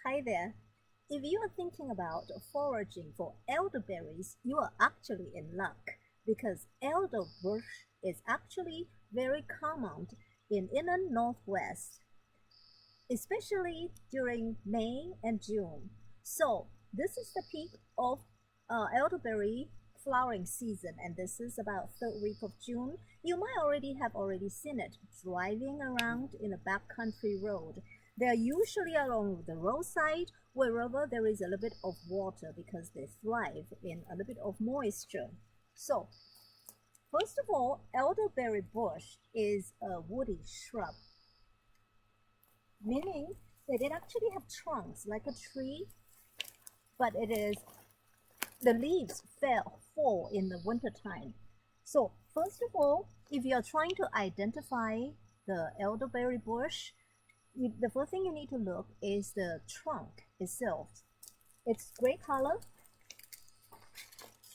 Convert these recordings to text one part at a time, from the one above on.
Hi there. If you are thinking about foraging for elderberries, you are actually in luck because elder bush is actually very common in inland northwest, especially during May and June. So this is the peak of elderberry flowering season, and this is about third week of June. You might already seen it driving around in a backcountry road. They are usually along the roadside wherever there is a little bit of water because they thrive in a little bit of moisture. So first of all, elderberry bush is a woody shrub, meaning that it actually have trunks like a tree, but the leaves fall in the winter time. So first of all, if you're trying to identify the elderberry bush, the first thing you need to look is the trunk itself. It's gray color,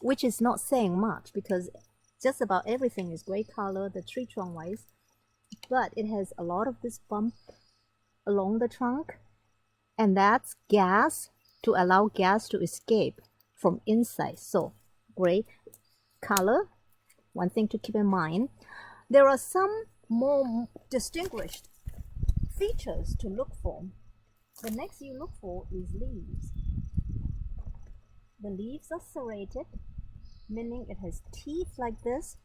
which is not saying much because just about everything is gray color, the tree trunk wise, but it has a lot of this bump along the trunk, and that's gas to allow gas to escape from inside. So gray color, one thing to keep in mind. There are some more distinguished features to look for. The next you look for is leaves. The leaves are serrated, meaning it has teeth like this,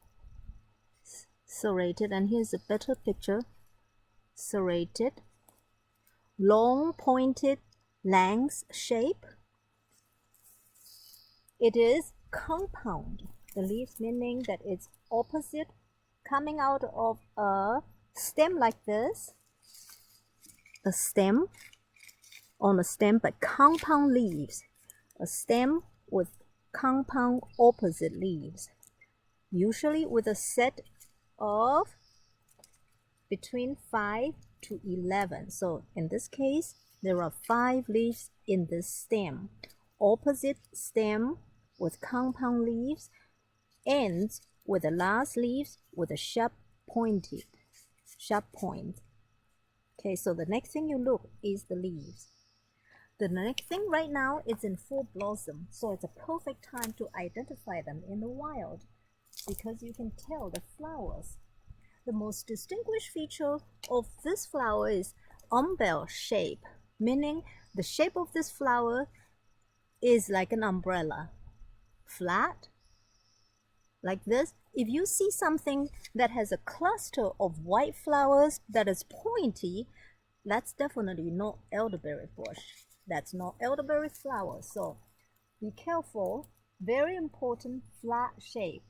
serrated, and here's a better picture. Serrated, long pointed length shape. It is compound. The leaves meaning that it's opposite, coming out of a stem like this, a stem on a stem, but compound leaves, a stem with compound opposite leaves, usually with a set of between 5 to 11. So in this case, there are 5 leaves in this stem. Opposite stem with compound leaves, ends with the last leaves with a sharp point. Okay, so the next thing you look is the leaves. The next thing right now is in full blossom, so it's a perfect time to identify them in the wild because you can tell the flowers. The most distinguished feature of this flower is umbel shape, meaning the shape of this flower is like an umbrella, flat, like this. If you see something that has a cluster of white flowers that is pointy, that's definitely not elderberry bush. That's not elderberry flower. So be careful. Very important, flat shape.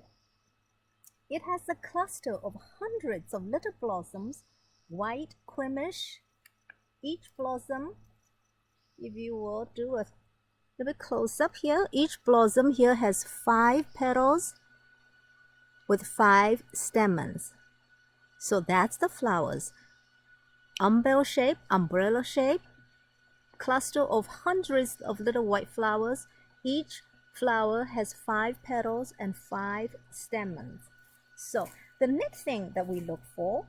It has a cluster of hundreds of little blossoms, white, creamish. Each blossom, if you will do a little bit close up here, each blossom here has 5 petals with 5 stamens. So that's the flowers. Umbel shape, umbrella shape, cluster of hundreds of little white flowers. Each flower has 5 petals and 5 stamens. So the next thing that we look for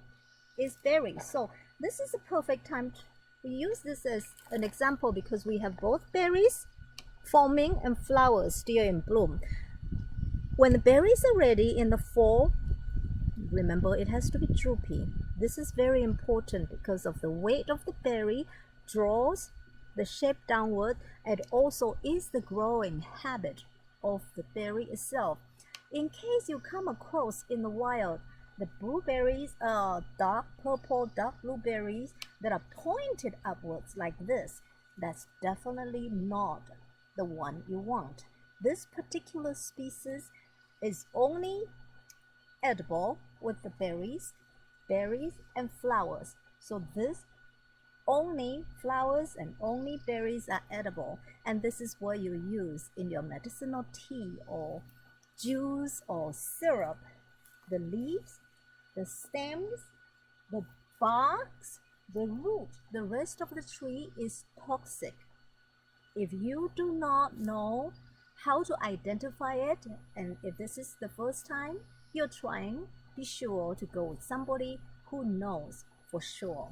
is berries. So this is a perfect time to use this as an example because we have both berries forming and flowers still in bloom. When the berries are ready in the fall, remember it has to be droopy. This is very important because of the weight of the berry draws the shape downward, and also is the growing habit of the berry itself. In case you come across in the wild the blueberries, dark purple, dark blueberries that are pointed upwards like this, that's definitely not the one you want. This particular species is only edible with the berries and flowers. So this only flowers and only berries are edible, and this is what you use in your medicinal tea or juice or syrup. The leaves, the stems, the barks, the root, the rest of the tree is toxic. If you do not know how to identify it, and if this is the first time you're trying, be sure to go with somebody who knows for sure.